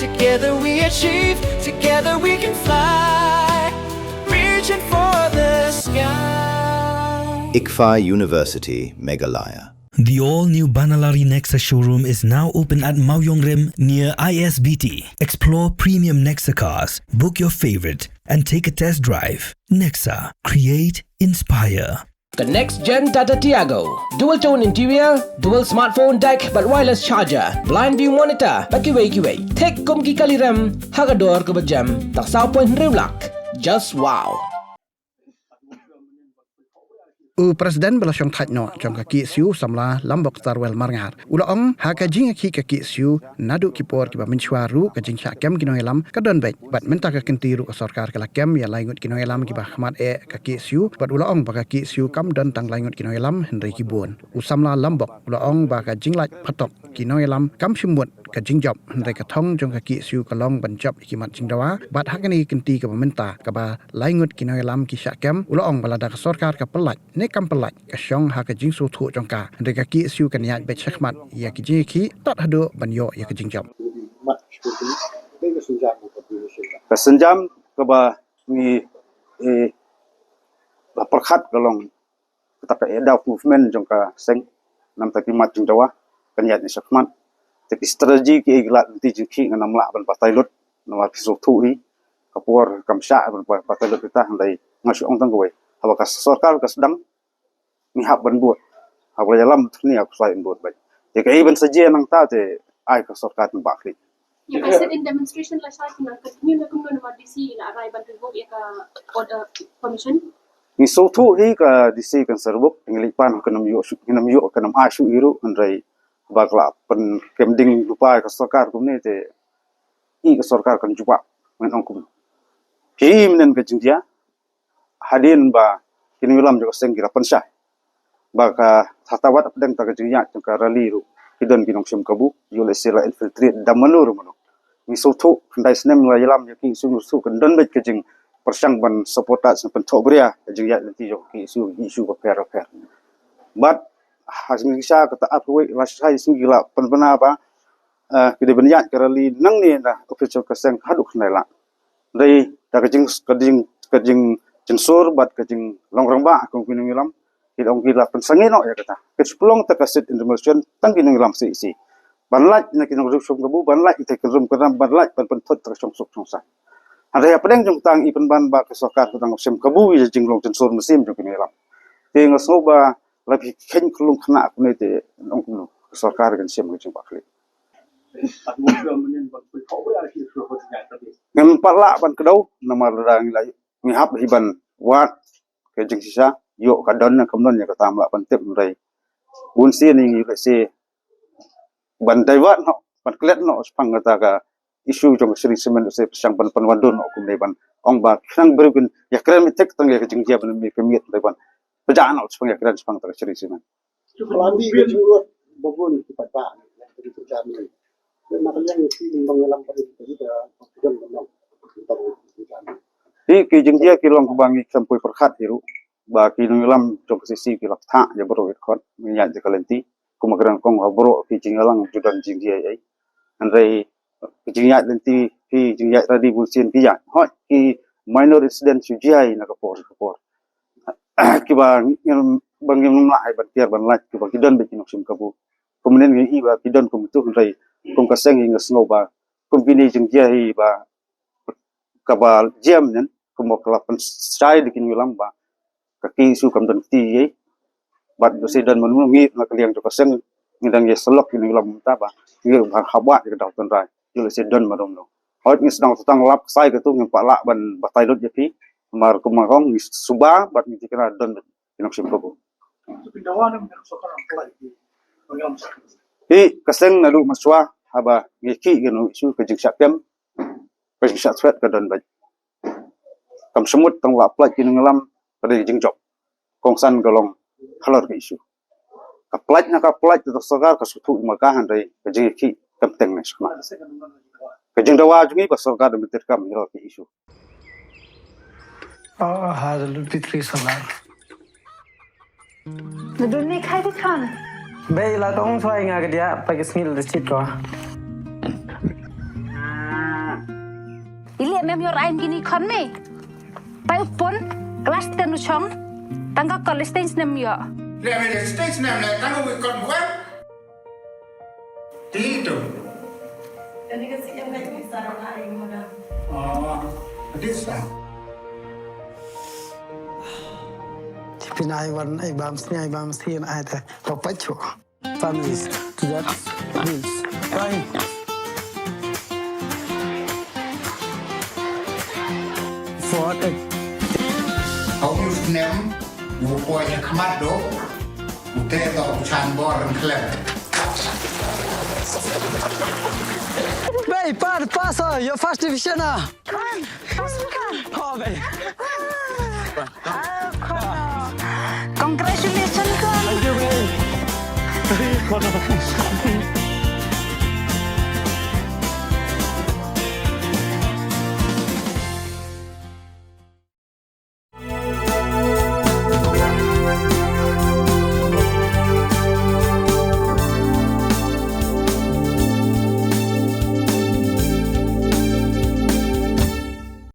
Together we achieve, together we can fly, reaching for the sky. ICFA University, Meghalaya. The all-new Banalari Nexa showroom is now open at Mawyongrim near ISBT. Explore premium Nexa cars, book your favorite, and take a test drive. Nexa. Create, inspire. The next-gen Tata Tiago. Dual-tone interior, dual smartphone deck but wireless charger, blind view monitor, bakiway. Tek kum ki kaliram, hagador ke berjam, tak sao point riulak. Just wow. Presiden Belasong Thajno jong kaki siu samla lambok tarwel marngar. Ulaong haka jing kaki siu nadu kipor kiba mencuaru kajing syakem kino elam kadon baik. Bat menta ka kentiru ka sarkar kala kem ya laingut kino elam kiba khmat kaki siu. Bat ulaong ba kaki siu kam dan tang laingut kino elam Henry Kibun. Usamla lambok ulaong ba ka jing laj patok kino elam kam simut ka jing job Henry Katong jong kaki siu kalong banjab ikimat jing dawa. Bat hakani kenti ka menta ka ba laingut kino elam ki syakem ulaong balada ka sarkar ka pelat. Kam pelat kasyong haka jing su thu jongka ndeka ki siu kan ya be chakmat ya ki jing ki tat hado banyo ya ki jing jam kasenjam ka ba ni ba perkhat kalong taka eda movement jongka seng nam takimat jing jawa kan ya ni chakmat tapi strategi ki iglat ti jing ki ngam la ban patai lut nawar su thu hi kapur kamsha ban patai lut kita handai ngasu ong tang gowe habaka sarkar ka sedang ni hab ban buat hab la jalam ni aku sai buat baik jika even saja nang ta te ai ka sarkar ban bakri ya I said in demonstration la sai na continue na kung na DC na arai ban revoke ya ka order permission ni so thu hi ka DC kan serbuk ngilipan ka nam yo ka nam asu iru andrai bakla pen kemding lupa ka sarkar kum ni te i ka sarkar kan jupa men ong kum hi men ka jingja hadin ba kini wilam jo seng kira pensah baka tatawat apdeng ta kajnya ka rally ru hidon kinong sim kabu yole sila infiltrate damanur mono mi sotu kandai snem la yalam yaki su kan don bet kajing persang ban supportat sa pentobria kajing ya nanti jo ki isu ka per but hasmi sa kata apwe la sai su gila penpena apa kide benya ka rally nang ni na official ka seng haduk nai la dai ta kajing censur bat kajing longrang ba kong kinong yalam kidong gila pensangin no ya kata kecplong takasit information tang kinong lam si banlat na kinong rusum kabu banlat ite kerum keram banlat ban pentot tersong sok songsa ada ya pedeng jong tang ipen ban ba kesokar tang sem kabu ya jinglong censur mesim jong kinong lam ting soba labi ken kulung kena aku ne te nong kuno kesokar kan sem jong bakli ngam parla ban kedau nama rang lai ngihap hiban wat ke jing sisa yo kadon na kamnon ya katam la pantep rai bun si ni le se ban daiwat no ban klet no spang kata ka isu jong sri semen se sang ban wadon no kum ban ong ba sang bergun ya kren tek tang ya jing dia ban mi kemiet ban pejaan no spang ya kren spang ta sri semen lambi ke jurut bobon cepat ba jadi terjadi dan makanya mesti mengelam pada kita dan ki jing dia ki long kubangi sampai perkhat hiru ba ki ngelam jong sisi ki laptha ya bro it khot nya je kalenti kumagrang kong bro ki jingalang judan jing dia ai andai ki jingya lenti ki jingya tadi bulsin ki ya hot ki minor incident sujai na kapor ki ba bangim la ai ban tiar ban la ki ba ki don be ki noksum kabu kemudian ki ba ki don kum tu andai kum kaseng ngas ngoba kum kini jing dia hi ba kabal jam nen kumok lapan sai dikin wilam ba kaki su kam dan ti ye bat do sedan menungi na kaliang to kasen ngidang ye selok ni wilam ta ba ye ba khabat ke dau tan rai yo sedan madom no hot ni sedang tang lap sai ke tu ngem pa la ban batai dot ye pi mar kumangong ni suba bat ni tikra don kinok sim ko kaseng na du maswa haba ngeki genu su ke jing syakam ke syak swet ke don ba kam semut tang la plat kinong lam pada jing job kongsan golong halor ke isu kaplat tu sarkar ka sutu makahan dai ke jing ki kapteng nes ma ke jing dawa jungi ba sarkar da mitir kam halor ke isu hazal fitri salam Nadun khai thích con bây là tông xoay ngà cái dia pa ke snil de chit ro Ili mem yor aim gini kon me. Pai upon kelas tenu chong. Tangga college stage nem yo. Lemme stage nem le tangga we kon buat. Tito. Jadi kasi yang kayak bisa orang lain modal. Oh, bisa. Pinai wan ai bam sin ai ta papacho. Families to that bills. Fine. For it. Kau use nem, buku yang kemat do, bukan do chan boran klep. Bay, pass your first division ah. Kan, pasu kan. Oh, bay. Congratulations kan. Thank you, bay.